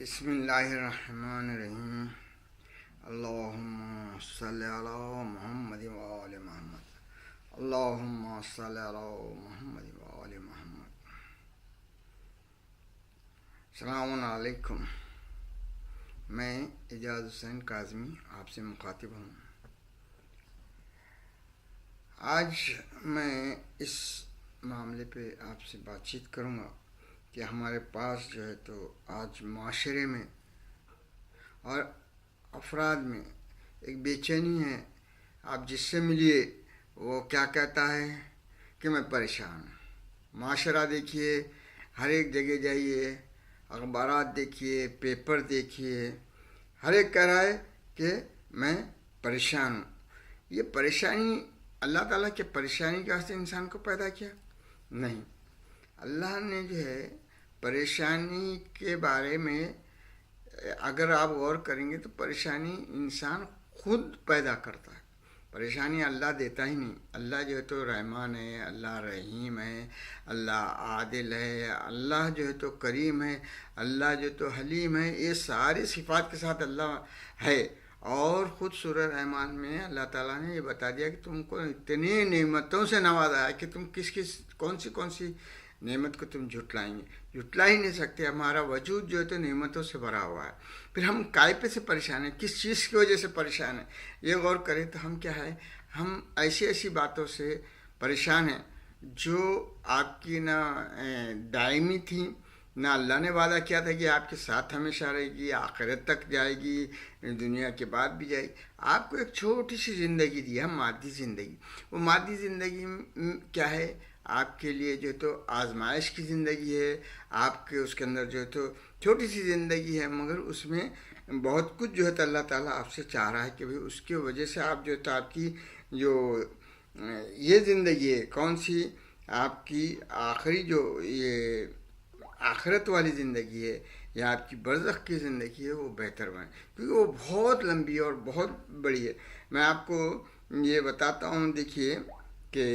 بسم اللہ الرحمن الرحیم اللہم صلی علی محمد وآل محمد اللہم صلی علی محمد وآل محمد۔ السلام علیکم، میں اعجاز حسین کاظمی آپ سے مخاطب ہوں۔ آج میں اس معاملے پہ آپ سے بات چیت کروں گا کہ ہمارے پاس جو ہے تو آج معاشرے میں اور افراد میں ایک بے چینی ہے۔ آپ جس سے ملیے وہ کیا کہتا ہے کہ میں پریشان ہوں۔ معاشرہ دیکھیے، ہر ایک جگہ جائیے، اخبارات دیکھیے، پیپر دیکھیے، ہر ایک کہہ رہا ہے کہ میں پریشان ہوں۔ یہ پریشانی اللہ تعالیٰ کے پریشانی کے واسطے انسان کو پیدا کیا؟ نہیں، اللہ نے جو ہے پریشانی کے بارے میں اگر آپ غور کریں گے تو پریشانی انسان خود پیدا کرتا ہے۔ پریشانی اللہ دیتا ہی نہیں۔ اللہ جو ہے تو رحمان ہے، اللہ رحیم ہے، اللہ عادل ہے، اللہ جو ہے تو کریم ہے، اللہ جو تو حلیم ہے۔ یہ ساری صفات کے ساتھ اللہ ہے، اور خود سورہ رحمان میں اللہ تعالیٰ نے یہ بتا دیا کہ تم کو اتنی نعمتوں سے نوازا ہے کہ تم کون سی نعمت کو تم جھٹلائیں گے؟ جھٹلا ہی نہیں سکتے۔ ہمارا وجود جو ہے تو نعمتوں سے بھرا ہوا ہے۔ پھر ہم کائے سے پریشان ہیں، کس چیز کی وجہ سے پریشان ہیں؟ یہ غور کریں تو ہم کیا ہے، ہم ایسی باتوں سے پریشان ہیں جو آپ کی نہ دائمی تھیں، نہ اللہ نے وعدہ کیا تھا کہ آپ کے ساتھ ہمیشہ رہے گی، آخرت تک جائے گی، دنیا کے بعد بھی جائے گی۔ آپ کو ایک چھوٹی سی زندگی دی ہے، مادی زندگی۔ وہ مادی زندگی کیا ہے؟ آپ کے لیے جو ہے تو آزمائش کی زندگی ہے، آپ کے اس کے اندر جو ہے تو چھوٹی سی زندگی ہے، مگر اس میں بہت کچھ جو ہے تو اللہ تعالیٰ آپ سے چاہ رہا ہے کہ اس کی وجہ سے آپ جو ہے تو آپ کی جو یہ زندگی ہے، کون سی آپ کی آخری جو یہ آخرت والی زندگی ہے یا آپ کی برزخ کی زندگی ہے، وہ بہتر بنے، کیونکہ وہ بہت لمبی اور بہت بڑی ہے۔ میں آپ کو یہ بتاتا ہوں، دیکھیے کہ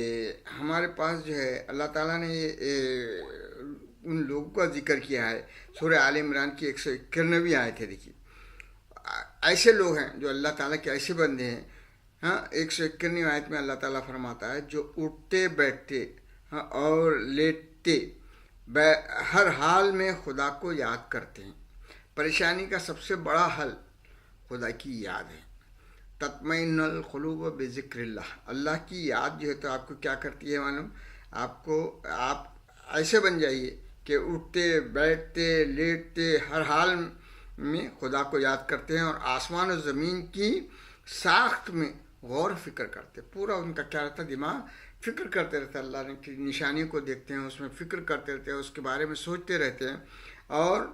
ہمارے پاس جو ہے اللہ تعالیٰ نے ان لوگوں کا ذکر کیا ہے۔ سورہ آل عمران کی 191 آیت ہے۔ دیکھیے ایسے لوگ ہیں جو اللہ تعالیٰ کے ایسے بندے ہیں۔ 191 آیت میں اللہ تعالیٰ فرماتا ہے جو اٹھتے بیٹھتے اور لیٹتے ہر حال میں خدا کو یاد کرتے ہیں۔ پریشانی کا سب سے بڑا حل خدا کی یاد ہے۔ تطمئن القلوب بذکر اللہ۔ اللہ کی یاد جو ہے تو آپ کو کیا کرتی ہے معلوم؟ آپ ایسے بن جائیے کہ اٹھتے بیٹھتے لیٹتے ہر حال میں خدا کو یاد کرتے ہیں، اور آسمان و زمین کی ساخت میں غور و فکر کرتے۔ پورا ان کا کیا رہتا ہے؟ دماغ فکر کرتے رہتا ہے، اللہ نے کی نشانیوں کو دیکھتے ہیں، اس میں فکر کرتے رہتے ہیں، اس کے بارے میں سوچتے رہتے ہیں۔ اور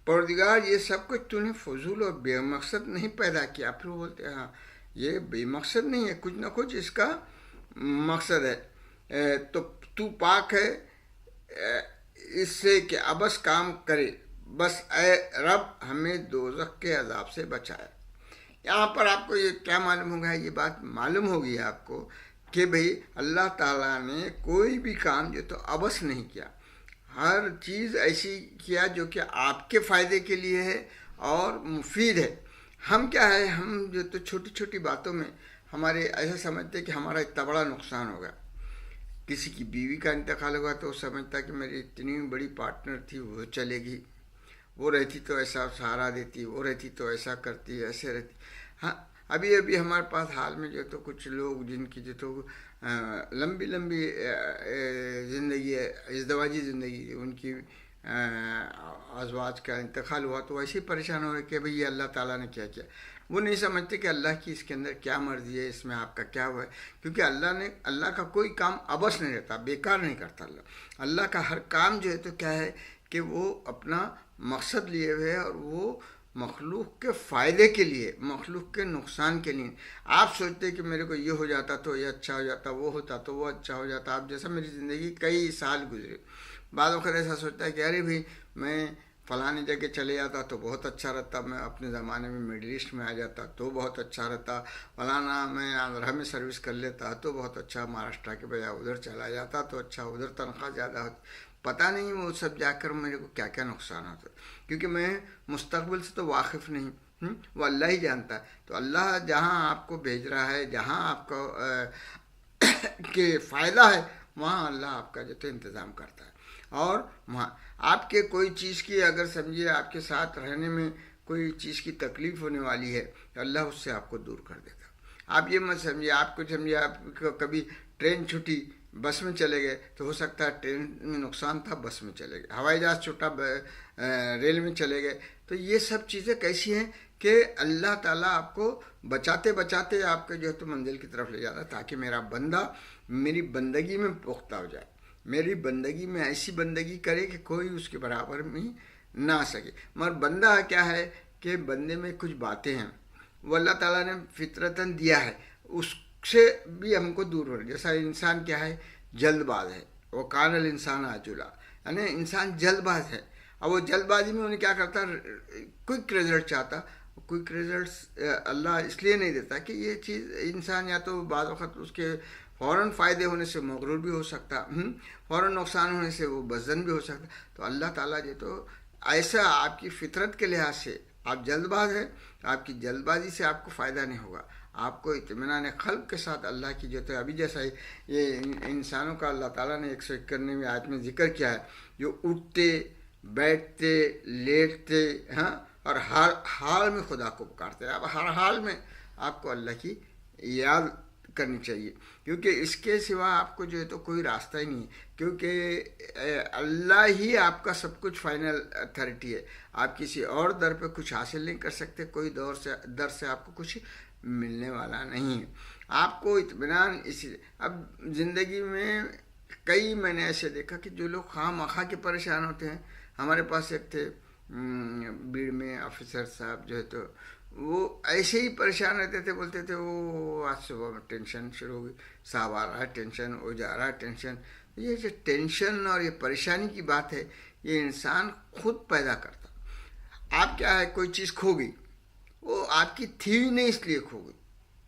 پروردگار یہ سب کچھ تو نے فضول اور بے مقصد نہیں پیدا کیا۔ پھر وہ بولتے ہیں ہاں یہ بے مقصد نہیں ہے، کچھ نہ کچھ اس کا مقصد ہے۔ تو پاک ہے اس سے کہ ابس کام کرے، بس اے رب ہمیں دوزخ کے عذاب سے بچائے۔ یہاں پر آپ کو یہ کیا معلوم ہوگا؟ یہ بات معلوم ہوگی آپ کو کہ بھئی اللہ تعالیٰ نے کوئی بھی کام جو تو ابس نہیں کیا، ہر چیز ایسی کیا جو کہ آپ کے فائدے کے لیے ہے اور مفید ہے۔ ہم کیا ہے، ہم جو تو چھوٹی چھوٹی باتوں میں ہمارے ایسا سمجھتے کہ ہمارا اتنا بڑا نقصان ہوگا۔ کسی کی بیوی کا انتقال ہوا تو وہ سمجھتا کہ میری اتنی بڑی پارٹنر تھی، وہ چلے گی، وہ رہتی تو ایسا سہارا دیتی، وہ رہتی تو ایسا کرتی، ایسے رہتی۔ ہاں ابھی ہمارے پاس حال میں جو تو کچھ لوگ جن کی جو تو لمبی زندگی ہے، ازدواجی زندگی، ان کی ازواج کا انتقال ہوا تو ایسے ہی پریشان ہو رہے کہ بھئی یہ اللہ تعالیٰ نے کیا کیا۔ وہ نہیں سمجھتے کہ اللہ کی اس کے اندر کیا مرضی ہے، اس میں آپ کا کیا ہوا ہے، کیونکہ اللہ کا کوئی کام ابس نہیں رہتا، بیکار نہیں کرتا۔ اللہ کا ہر کام جو ہے تو کیا ہے کہ وہ اپنا مقصد لیے ہوئے ہے، اور وہ مخلوق کے فائدے کے لیے، مخلوق کے نقصان کے لیے۔ آپ سوچتے کہ میرے کو یہ ہو جاتا تو یہ اچھا ہو جاتا، وہ ہوتا تو وہ اچھا ہو جاتا۔ آپ جیسا میری زندگی کئی سال گزرے، بعض وقت ایسا سوچتا ہے کہ ارے بھائی میں فلانی جگہ چلے جاتا تو بہت اچھا رہتا، میں اپنے زمانے میں مڈل ایسٹ میں آ جاتا تو بہت اچھا رہتا، فلانا میں آندھرا میں سروس کر لیتا تو بہت اچھا، مہاراشٹر کے بجائے ادھر چلا جاتا تو اچھا، ادھر تنخواہ زیادہ ہوتی۔ پتہ نہیں وہ سب جا کر میرے کو کیا کیا نقصان ہوتا ہے، کیونکہ میں مستقبل سے تو واقف نہیں، وہ اللہ ہی جانتا ہے۔ تو اللہ جہاں آپ کو بھیج رہا ہے، جہاں آپ کو کہ فائدہ ہے، وہاں اللہ آپ کا جو تو انتظام کرتا ہے۔ اور وہاں آپ کے کوئی چیز کی اگر سمجھیے آپ کے ساتھ رہنے میں کوئی چیز کی تکلیف ہونے والی ہے تو اللہ اس سے آپ کو دور کر دیتا۔ آپ یہ مت سمجھیے، آپ کو سمجھیے آپ کو کبھی ٹرین چھوٹی، بس میں چلے گئے تو ہو سکتا ہے ٹرین میں نقصان تھا، بس میں چلے گئے، ہوائی جہاز چھوٹا، ریل میں چلے گئے۔ تو یہ سب چیزیں کیسی ہیں کہ اللہ تعالیٰ آپ کو بچاتے بچاتے آپ کے جو ہے تو منزل کی طرف لے جاتا ہے، تاکہ میرا بندہ میری بندگی میں پختہ ہو جائے، میری بندگی میں ایسی بندگی کرے کہ کوئی اس کے برابر میں نہ آ سکے۔ مگر بندہ کیا ہے کہ بندے میں کچھ باتیں ہیں وہ اللہ تعالیٰ نے فطرتاً دیا ہے، اس سے بھی ہم کو دور ہو رہا ہے۔ جیسا انسان کیا ہے، جلد باز ہے، وہ کان الانسان عجولا، یعنی انسان جلد باز ہے۔ اب وہ جلد بازی میں انہیں کیا کرتا، کوئک رزلٹ چاہتا۔ کوئک رزلٹس اللہ اس لیے نہیں دیتا کہ یہ چیز انسان یا تو بعض وقت اس کے فوراً فائدے ہونے سے مغرور بھی ہو سکتا، فوراً نقصان ہونے سے وہ بزدل بھی ہو سکتا۔ تو اللہ تعالیٰ جو تو ایسا آپ کی فطرت کے لحاظ سے آپ جلد باز ہیں، آپ کی جلد بازی سے آپ کو فائدہ نہیں ہوگا۔ آپ کو اطمینان قلب کے ساتھ اللہ کی جو تو ابھی جیسا یہ انسانوں کا اللہ تعالیٰ نے 191ویں آیت میں ذکر کیا ہے، جو اٹھتے بیٹھتے لیٹتے اور ہر حال میں خدا کو پکارتے ہیں۔ اب ہر حال میں آپ کو اللہ کی یاد کرنی چاہیے، کیونکہ اس کے سوا آپ کو جو ہے تو کوئی راستہ ہی نہیں ہے، کیونکہ اللہ ہی آپ کا سب کچھ فائنل اتھارٹی ہے۔ آپ کسی اور در پہ کچھ حاصل نہیں کر سکتے، کوئی در سے آپ کو کچھ ملنے والا نہیں ہے۔ آپ کو اطمینان اسی، اب زندگی میں کئی میں نے ایسے دیکھا کہ جو لوگ خواہ مخواہ کے پریشان ہوتے ہیں۔ ہمارے پاس ایک تھے بیڑ میں آفیسر صاحب، جو ہے تو وہ ایسے ہی پریشان رہتے تھے، بولتے تھے وہ آج صبح میں ٹینشن شروع ہو گئی، صاحب آ رہا ہے ٹینشن، وہ جا رہا ہے ٹینشن۔ یہ جو ٹینشن اور یہ پریشانی کی بات ہے، یہ انسان خود پیدا کرتا۔ آپ کیا ہے، کوئی چیز کھو گئی، وہ آپ کی تھی نہیں اس لیے کھو گئی،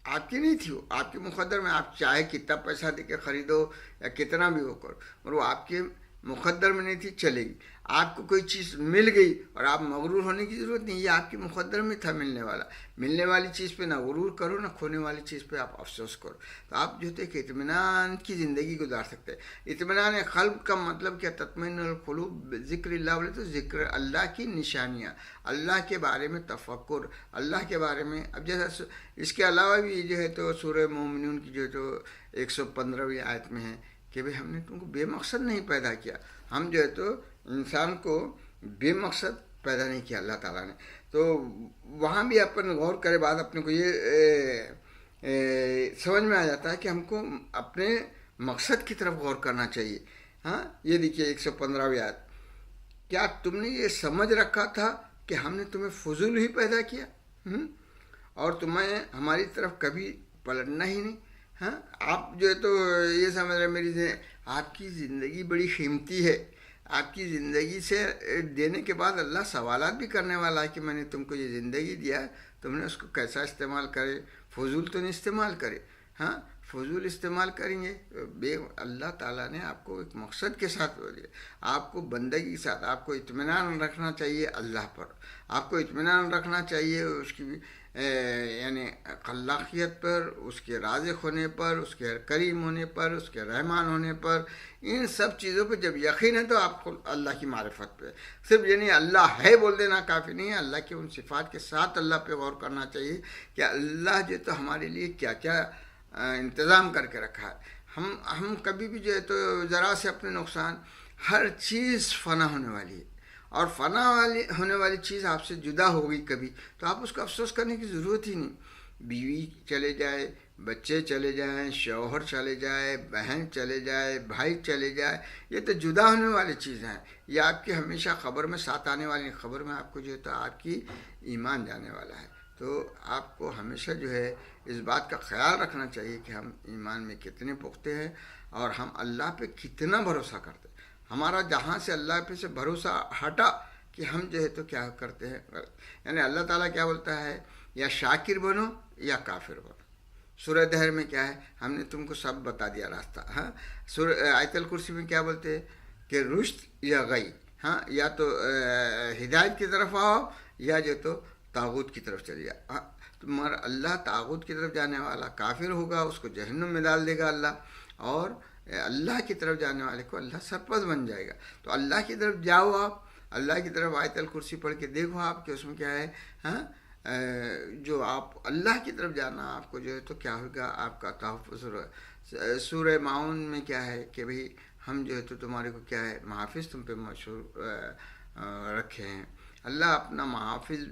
آپ کی نہیں تھی، وہ آپ کے مقدر میں، آپ چاہے کتنا پیسہ دے کے خریدو یا کتنا بھی وہ کرو، اور وہ آپ کے مقدر میں نہیں تھی، چلے گی۔ آپ کو کوئی چیز مل گئی اور آپ مغرور ہونے کی ضرورت نہیں، یہ آپ کے مقدر میں تھا ملنے والا۔ ملنے والی چیز پہ نہ غرور کرو، نہ کھونے والی چیز پہ آپ افسوس کرو، تو آپ جو ہے کہ اطمینان کی زندگی گزار سکتے ہیں۔ اطمینان قلب کا مطلب کیا، تطمئن القلوب ذکر اللہ، بولے تو ذکر اللہ کی نشانیاں، اللہ کے بارے میں تفکر، اللہ کے بارے میں۔ اب جیسا اس کے علاوہ بھی جو ہے تو سورہ مومنون کی جو ہے تو 115ویں آیت میں ہے کہ بھئی ہم نے تم کو بے مقصد نہیں پیدا کیا، ہم جو ہے تو انسان کو بے مقصد پیدا نہیں کیا اللہ تعالیٰ نے۔ تو وہاں بھی اپن غور کرے بعد اپنے کو یہ سمجھ میں آ جاتا ہے کہ ہم کو اپنے مقصد کی طرف غور کرنا چاہیے۔ یہ دیکھیے 115ویں آیت، کیا تم نے یہ سمجھ رکھا تھا کہ ہم نے تمہیں فضول ہی پیدا کیا اور تمہیں ہماری طرف کبھی پلٹنا ہی نہیں۔ آپ جو ہے تو یہ سمجھ رہے میری آپ کی زندگی بڑی قیمتی ہے، آپ کی زندگی سے دینے کے بعد اللہ سوالات بھی کرنے والا ہے کہ میں نے تم کو یہ زندگی دیا، تم نے اس کو کیسا استعمال کرے، فضول تو نہیں استعمال کرے۔ فضول استعمال کریں گے اللہ تعالیٰ نے آپ کو ایک مقصد کے ساتھ دیا، آپ کو بندگی کے ساتھ، آپ کو اطمینان رکھنا چاہیے اللہ پر، آپ کو اطمینان رکھنا چاہیے اس کی یعنی خلاقیت پر، اس کے رازق ہونے پر، اس کے کریم ہونے پر، اس کے رحمان ہونے پر۔ ان سب چیزوں پہ جب یقین ہے تو آپ کو اللہ کی معرفت پہ صرف یعنی اللہ ہے بول دینا کافی نہیں ہے، اللہ کے ان صفات کے ساتھ اللہ پہ غور کرنا چاہیے کہ اللہ جو تو ہمارے لیے کیا کیا انتظام کر کے رکھا ہے۔ ہم کبھی بھی جو ہے تو ذرا سے اپنے نقصان، ہر چیز فنا ہونے والی ہے، اور فنا ہونے والی چیز آپ سے جدا ہو گئی کبھی تو آپ اس کو افسوس کرنے کی ضرورت ہی نہیں۔ بیوی چلے جائے، بچے چلے جائیں، شوہر چلے جائے، بہن چلے جائے، بھائی چلے جائے، یہ تو جدا ہونے والی چیزیں ہیں، یہ آپ کی ہمیشہ خبر میں ساتھ آنے والی خبر میں آپ کو جو ہے تو آپ کی ایمان جانے والا ہے۔ تو آپ کو ہمیشہ جو ہے اس بات کا خیال رکھنا چاہیے کہ ہم ایمان میں کتنے پختہ ہیں اور ہم اللہ پہ کتنا بھروسہ کرتے ہیں۔ ہمارا جہاں سے اللہ پہ سے بھروسہ ہٹا کہ ہم جو ہے تو کیا کرتے ہیں، یعنی اللہ تعالیٰ کیا بولتا ہے، یا شاکر بنو یا کافر بنو۔ سورہ دہر میں کیا ہے، ہم نے تم کو سب بتا دیا راستہ۔ سورہ آیت الکرسی میں کیا بولتے ہیں کہ رشد یا غی، ہاں، یا تو ہدایت کی طرف آؤ یا جو تو طاغوت کی طرف چلی جائے. تمہارا اللہ طاغوت کی طرف جانے والا کافر ہوگا، اس کو جہنم میں ڈال دے گا اللہ، اور اللہ کی طرف جانے والے کو اللہ سرپرست بن جائے گا. تو اللہ کی طرف جاؤ آپ، اللہ کی طرف آیت الکرسی پڑھ کے دیکھو آپ کہ اس میں کیا ہے. ہاں، جو آپ اللہ کی طرف جانا آپ کو جو ہے تو کیا ہوگا، آپ کا تحفظ. سورہ معاون میں کیا ہے کہ بھئی ہم جو ہے تو تمہارے کو کیا ہے محافظ تم پہ مشہور رکھے ہیں. اللہ اپنا محافظ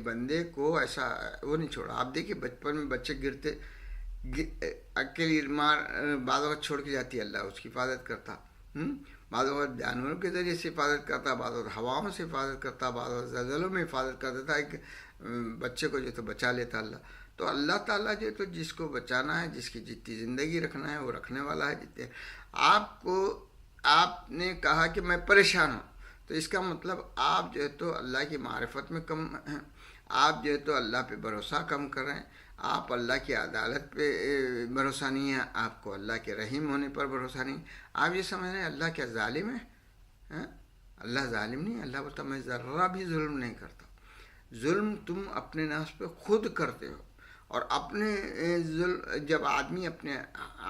بندے کو ایسا وہ نہیں چھوڑا. آپ دیکھیے بچپن میں بچے گرتے اکیلی مار بعض وقت چھوڑ کے جاتی ہے، اللہ اس کی حفاظت کرتا. بعض وقت جانوروں کے ذریعے سے حفاظت کرتا، بعض وقت ہواؤں سے حفاظت کرتا، بعض وقت زلزلوں میں حفاظت کر دیتا ہے کہ بچے کو جو تو بچا لیتا اللہ. تو اللہ تعالیٰ جو تو جس کو بچانا ہے، جس کی جتنی زندگی رکھنا ہے وہ رکھنے والا ہے. جتنے آپ نے کہا کہ میں پریشان ہوں، تو اس کا مطلب آپ جو ہے تو اللہ کی معرفت میں کم ہیں، آپ جو ہے تو اللہ پہ بھروسہ کم کر رہے ہیں، آپ اللہ کی عدالت پہ بھروسہ نہیں ہے، آپ کو اللہ کے رحیم ہونے پر بھروسہ نہیں. آپ یہ سمجھ رہے ہیں اللہ کیا ظالم ہے؟ اللہ ظالم نہیں ہے. اللہ بولتا میں ذرہ بھی ظلم نہیں کرتا. ظلم تم اپنے نفس پہ خود کرتے ہو، اور جب آدمی اپنے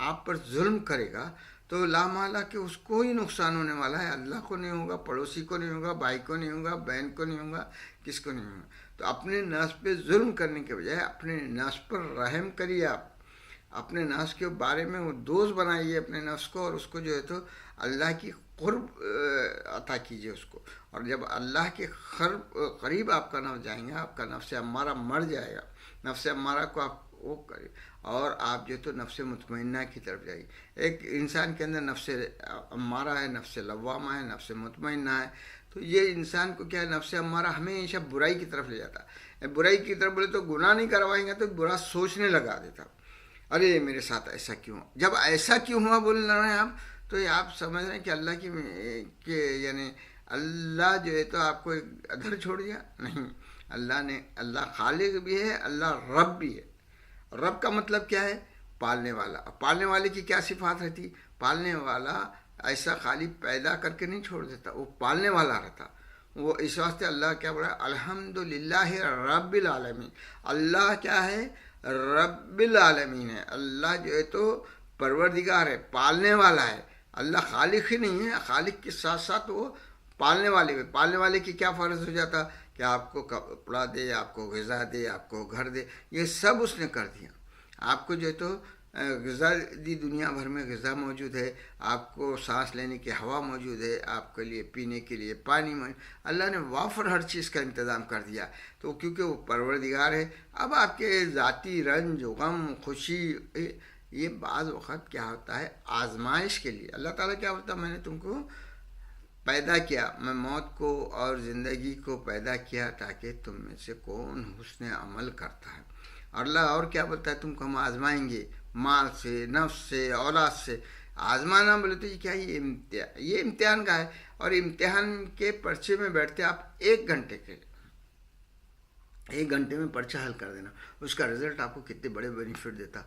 آپ پر ظلم کرے گا تو لامحالہ کہ اس کو ہی نقصان ہونے والا ہے. اللہ کو نہیں ہوگا، پڑوسی کو نہیں ہوگا، بھائی کو نہیں ہوگا، بہن کو نہیں ہوگا، کس کو نہیں ہوگا. تو اپنے نفس پہ ظلم کرنے کے بجائے اپنے نفس پر رحم کریے. آپ اپنے نفس کے بارے میں وہ دوست بنائیے اپنے نفس کو، اور اس کو جو ہے تو اللہ کی قرب عطا کیجیے اس کو. اور جب اللہ کے قریب آپ کا نفس جائیں گا، آپ کا نفس امارہ مر جائے گا. نفس امارہ کو آپ وہ کرے، اور آپ جو تو نفس مطمئنہ کی طرف جائیے. ایک انسان کے اندر نفس امارہ ہے، نفس لوامہ ہے، نفس مطمئنہ ہے. تو یہ انسان کو کیا ہے، نفس امارہ ہمیشہ برائی کی طرف لے جاتا ہے. برائی کی طرف بولے تو گناہ نہیں کروائیں گے تو برا سوچنے لگا دیتا. ارے میرے ساتھ ایسا کیوں، جب ایسا کیوں ہوا بول رہے ہیں آپ، تو یہ آپ سمجھ رہے ہیں کہ اللہ کی یعنی اللہ جو ہے تو آپ کو ادھر چھوڑ دیا نہیں. اللہ خالق بھی ہے، اللہ رب بھی ہے. رب کا مطلب کیا ہے؟ پالنے والا. پالنے والے کی کیا صفات رہتی؟ پالنے والا ایسا خالی پیدا کر کے نہیں چھوڑ دیتا، وہ پالنے والا رہتا. وہ اس واسطے اللہ کیا بولا، الحمدللہ رب العالمین. اللہ کیا ہے؟ رب العالمین ہے. اللہ جو ہے تو پروردگار ہے، پالنے والا ہے. اللہ خالق ہی نہیں ہے، خالق کے ساتھ ساتھ وہ پالنے والے بھی. پالنے والے کی کیا فرض ہو جاتا کہ آپ کو کپڑا دے، آپ کو غذا دے، آپ کو گھر دے. یہ سب اس نے کر دیا. آپ کو جو ہے تو غذا دی، دنیا بھر میں غذا موجود ہے. آپ کو سانس لینے کی ہوا موجود ہے، آپ کے لیے پینے کے لیے پانی موجود. اللہ نے وافر ہر چیز کا انتظام کر دیا. تو کیونکہ وہ پروردگار ہے. اب آپ کے ذاتی رنج، غم، خوشی، یہ بعض وقت کیا ہوتا ہے آزمائش کے لیے. اللہ تعالیٰ کیا ہوتا ہے، میں نے تم کو پیدا کیا، میں موت کو اور زندگی کو پیدا کیا تاکہ تم میں سے کون حسن عمل کرتا ہے. اور اللہ اور کیا بولتا ہے، تم کو ہم آزمائیں گے مال سے، نفس سے، اولاد سے. آزمانا بولے تو یہ امتحان کا ہے. اور امتحان کے پرچے میں بیٹھتے آپ 1 گھنٹے کے، 1 گھنٹے میں پرچہ حل کر دینا، اس کا رزلٹ آپ کو کتنے بڑے بینیفٹ دیتا.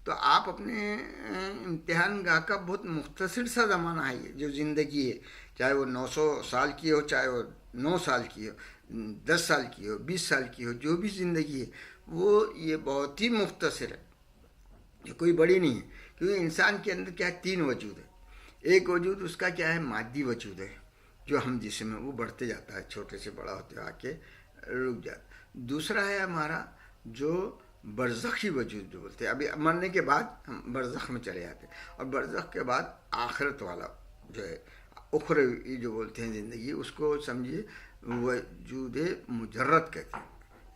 تو آپ اپنے امتحان گاہ کا بہت مختصر سا زمانہ ہے یہ جو زندگی ہے، چاہے وہ 900 سال کی ہو، چاہے وہ 9 سال کی ہو، 10 سال کی ہو، 20 سال کی ہو، جو بھی زندگی ہے وہ یہ بہت ہی مختصر ہے، یہ کوئی بڑی نہیں ہے. کیونکہ انسان کے اندر کیا ہے، 3 وجود ہے. ایک وجود اس کا کیا ہے، مادی وجود ہے، جو ہم جسم میں وہ بڑھتے جاتا ہے، چھوٹے سے بڑا ہوتے آ کے رک جاتا. دوسرا ہے ہمارا جو برزخی وجود جو بولتے ہیں، ابھی مرنے کے بعد ہم برزخ میں چلے جاتے ہیں. اور برزخ کے بعد آخرت والا جو ہے اخروی جو بولتے ہیں زندگی، اس کو سمجھیے وجود مجرد کہتے ہیں،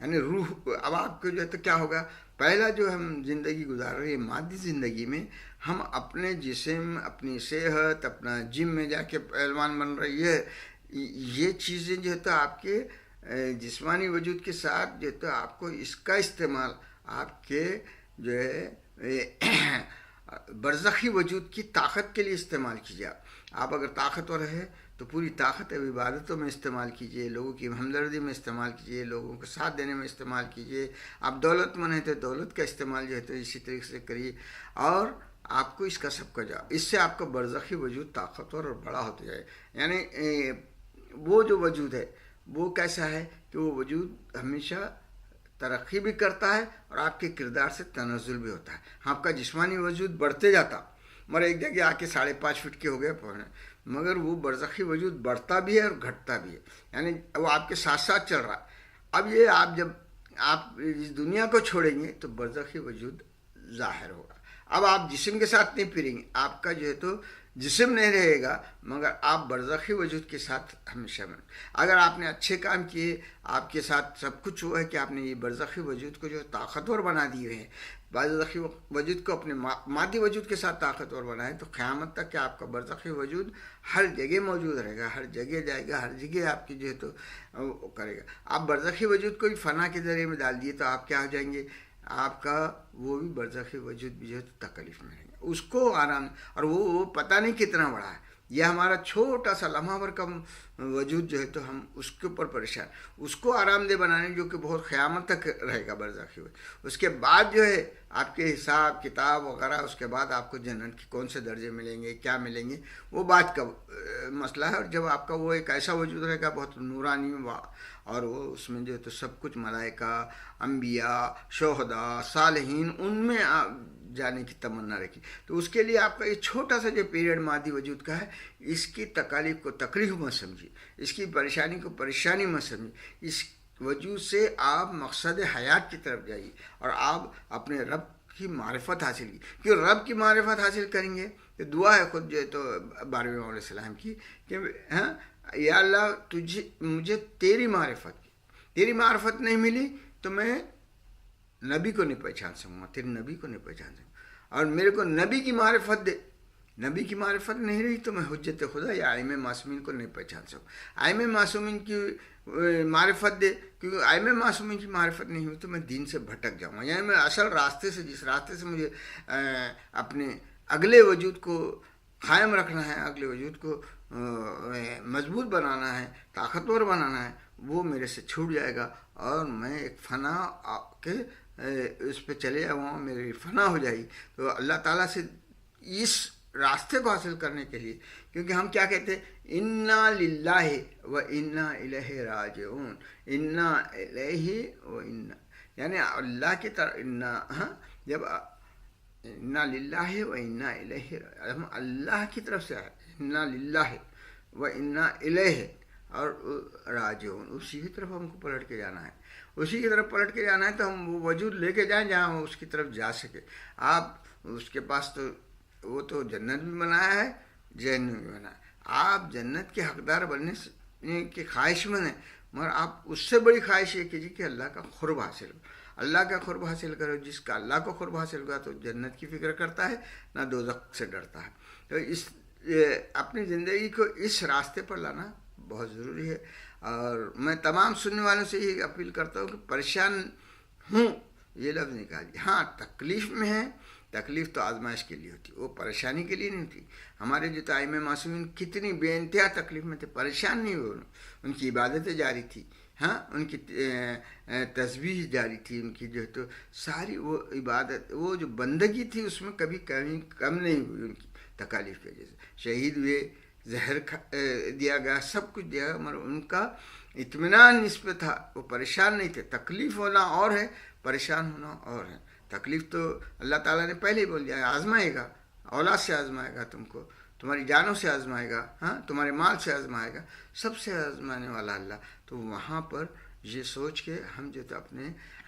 یعنی روح. اب آپ کو جو ہے تو کیا ہوگا، پہلا جو ہم زندگی گزار رہے ہیں مادی زندگی میں، ہم اپنے جسم، اپنی صحت، اپنا جم میں جا کے پہلوان بن رہی ہے، یہ چیزیں جو ہے تو آپ کے جسمانی وجود کے ساتھ جو ہے تو آپ کو اس کا استعمال آپ کے جو ہے برزخی وجود کی طاقت کے لیے استعمال کیجیے. آپ اگر طاقتور ہے تو پوری طاقت اب عبادتوں میں استعمال کیجیے، لوگوں کی ہمدردی میں استعمال کیجیے، لوگوں کو ساتھ دینے میں استعمال کیجیے. آپ دولت مند ہیں تو دولت کا استعمال جو ہے تو اسی طریقے سے کریے. اور آپ کو اس کا سب کا جواب، اس سے آپ کا برزخی وجود طاقتور اور بڑا ہوتا جائے. یعنی وہ جو وجود ہے وہ کیسا ہے کہ وہ وجود ہمیشہ ترقی بھی کرتا ہے اور آپ کے کردار سے تنزل بھی ہوتا ہے. آپ کا جسمانی وجود بڑھتے جاتا، مگر ایک جگہ آ کے 5.5 فٹ کے ہو گئے پہنچے، مگر وہ برزخی وجود بڑھتا بھی ہے اور گھٹتا بھی ہے، یعنی وہ آپ کے ساتھ ساتھ چل رہا ہے. اب یہ آپ جب آپ اس دنیا کو چھوڑیں گے تو برزخی وجود ظاہر ہوگا. اب آپ جسم کے ساتھ نہیں پھریں گے، آپ کا جو ہے تو جسم نہیں رہے گا، مگر آپ برزخی وجود کے ساتھ ہمیشہ میں. اگر آپ نے اچھے کام کیے، آپ کے ساتھ سب کچھ ہوا ہے کہ آپ نے یہ برزخی وجود کو جو طاقتور بنا دیے ہیں، برزخی وجود کو اپنے مادی وجود کے ساتھ طاقتور بنائے، تو قیامت تک کہ آپ کا برزخی وجود ہر جگہ موجود رہے گا، ہر جگہ جائے گا، ہر جگہ آپ کی جو ہے تو وہ کرے گا. آپ برزخی وجود کو بھی فنا کے ذریعے میں ڈال دیے تو آپ کیا ہو جائیں گے، آپ کا وہ بھی برزخی وجود بھی جو ہے تکلیف میں رہیں گے، اس کو آرام. اور وہ پتہ نہیں کتنا بڑا ہے، یہ ہمارا چھوٹا سا لمحہ بھر کا وجود جو ہے تو ہم اس کے اوپر پریشان، اس کو آرام دہ بنانے جو کہ بہت قیامت تک رہے گا برزخی وجود. اس کے بعد جو ہے آپ کے حساب کتاب وغیرہ، اس کے بعد آپ کو جنت کے کون سے درجے ملیں گے، کیا ملیں گے، وہ بات کا مسئلہ ہے. اور جب آپ کا وہ ایک ایسا وجود رہے گا بہت نورانی، اور وہ اس میں جو ہے تو سب کچھ ملائکہ، انبیاء، شہداء، صالحین، ان میں جانے کی تمنا رکھی. تو اس کے لیے آپ کا یہ چھوٹا سا جو پیریڈ مادی وجود کا ہے، اس کی تکالیف کو تکلیف مت سمجھیے، اس کی پریشانی کو پریشانی مت سمجھیے. اس وجود سے آپ مقصد حیات کی طرف جائیے اور آپ اپنے رب کی معرفت حاصل کی. کیوں رب کی معرفت حاصل کریں گے؟ یہ دعا ہے خود جو ہے تو 12ویں علیہ السلام کی کہ ہاں یا اللہ مجھے تیری معرفت نہیں ملی تو میں نبی کو نہیں پہچان سکوں گا، تیرے نبی کو نہیں پہچان سکوں گا. اور میرے کو نبی کی معرفت دے، نبی کی معرفت نہیں رہی تو میں حجت خدا یا ائمہ معصومین کو نہیں پہچان سکوں. ائمہ معصومین کی معرفت دے، کیونکہ ائمہ معصومین کی معرفت نہیں ہوئی تو میں دین سے بھٹک جاؤں گا. یعنی میں اصل راستے سے، جس راستے سے مجھے اپنے اگلے وجود کو قائم رکھنا ہے، اگلے وجود کو مضبوط بنانا ہے، طاقتور بنانا ہے، وہ میرے سے چھوٹ جائے گا اور میں ایک فنا کے اس پہ چلے آؤں، میری فنا ہو جائے گی. تو اللہ تعالیٰ سے اس راستے کو حاصل کرنے کے لیے، کیونکہ ہم کیا کہتے ہیں، انا للہ و انا الیہ راجعون، انا الیہ و انا، یعنی اللہ کی طرف جب انا للہ و انا الیہ، ہم اللہ کی طرف سے آئے، انا للہ و انا الیہ اور راجعون، اسی کی طرف ہم کو پلٹ کے جانا ہے، اسی کی طرف پلٹ کے جانا ہے. تو ہم وہ وجود لے کے جائیں جہاں ہم اس کی طرف جا سکے. آپ اس کے پاس تو وہ تو جنت بھی بنایا ہے، جہنم بھی بنایا ہے. آپ جنت کے حقدار بننے کی خواہش مند ہیں، مگر آپ اس سے بڑی خواہش یہ کیجیے کہ اللہ کا قرب حاصل ہو. اللہ کا قرب حاصل کرو. جس کا اللہ کا قرب حاصل ہوا تو جنت کی فکر کرتا ہے، نہ دوزخ سے ڈرتا ہے. تو اپنی زندگی کو اس راستے پر لانا بہت ضروری ہے. اور میں تمام سننے والوں سے یہ اپیل کرتا ہوں کہ پریشان ہوں یہ لفظ نہیں کہا جی. ہاں تکلیف میں ہے، تکلیف تو آزمائش کے لیے ہوتی، وہ پریشانی کے لیے نہیں تھی. ہمارے جو ائمہ معصومین کتنی بے انتہا تکلیف میں تھے، پریشان نہیں ہوئے، ان کی عبادتیں جاری تھی، ہاں ان کی تسبیح جاری تھی، ان کی جو ہے تو ساری وہ عبادت، وہ جو بندگی تھی اس میں کبھی کم نہیں ہوئی. ان کی تکالیف کی وجہ سے شہید ہوئے، زہر دیا گیا، سب کچھ دیا گیا، مگر ان کا اطمینان اس پہ تھا، وہ پریشان نہیں تھے. تکلیف ہونا اور ہے، پریشان ہونا اور ہے. تکلیف تو اللہ تعالیٰ نے پہلے ہی بول دیا، آزمائے گا، اولاد سے آزمائے گا، تم کو تمہاری جانوں سے آزمائے گا، ہاں تمہارے مال سے آزمائے گا، سب سے آزمانے والا اللہ. تو وہاں پر یہ سوچ کے ہم جو تو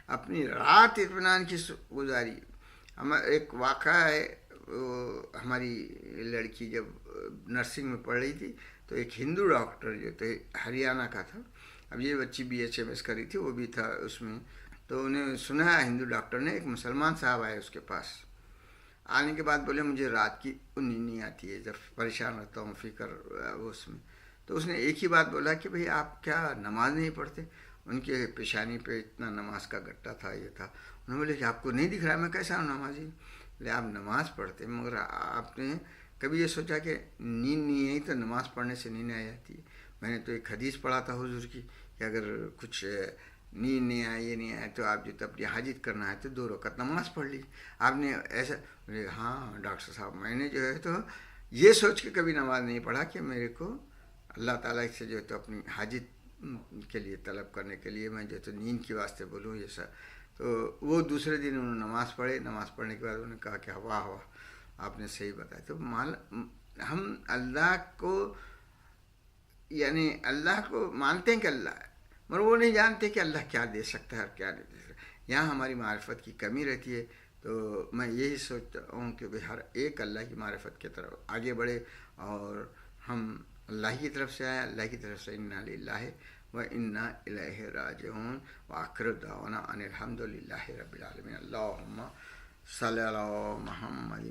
اپنی رات اطمینان کی گزاری. ایک واقعہ ہے، ہماری لڑکی جب نرسنگ میں پڑھ رہی تھی تو ایک ہندو ڈاکٹر جو تھے ہریانہ کا تھا، اب یہ بچی BHMS کری تھی، وہ بھی تھا اس میں. تو انہیں سنا ہندو ڈاکٹر نے، ایک مسلمان صاحب آئے اس کے پاس، آنے کے بعد بولے مجھے رات کی نیند نہیں آتی ہے، جب پریشان رہتا ہوں، فکر اس میں. تو اس نے ایک ہی بات بولا کہ بھئی آپ کیا نماز نہیں پڑھتے؟ ان کے پیشانی پہ اتنا نماز کا گٹا تھا، یہ تھا. انہوں نے بولے کہ آپ کو نہیں دکھ رہا میں کیسا ہوں نمازی؟ بولے آپ نماز پڑھتے مگر آپ نے کبھی یہ سوچا کہ نیند نہیں آئی تو نماز پڑھنے سے نیند آ جاتی ہے؟ میں نے تو ایک حدیث پڑھا تھا حضور کی کہ اگر کچھ نیند نہیں آئی، یہ نہیں آیا، تو آپ جو تو اپنی حاجت کرنا ہے تو 2 رکعت نماز پڑھ لیجیے. آپ نے ایسا ہاں ڈاکٹر صاحب میں نے جو ہے تو یہ سوچ کے کبھی نماز نہیں پڑھا کہ میرے کو اللہ تعالیٰ سے جو ہے تو اپنی حاجت کے لیے طلب کرنے کے لیے میں جو تو نیند کے واسطے بولوں یہ سب. تو وہ دوسرے دن انہوں نے نماز پڑھے، نماز پڑھنے کے بعد انہوں نے کہا کہ واہ واہ آپ نے صحیح بتایا. تو ہم اللہ کو یعنی اللہ کو مانتے ہیں کہ اللہ ہے، مگر وہ نہیں جانتے کہ اللہ کیا دے سکتا ہے اور کیا نہیں دے سکتا. یہاں ہماری معرفت کی کمی رہتی ہے. تو میں یہی سوچتا ہوں کہ ہر ایک اللہ کی معرفت کی طرف آگے بڑھے، اور ہم اللہ کی طرف سے آئے، اللہ کی طرف سے انا للہ و انا الیہ راجعون. وآخر دعوانا ان الحمد للہ رب العالمین. اللہم صلی علی محمد.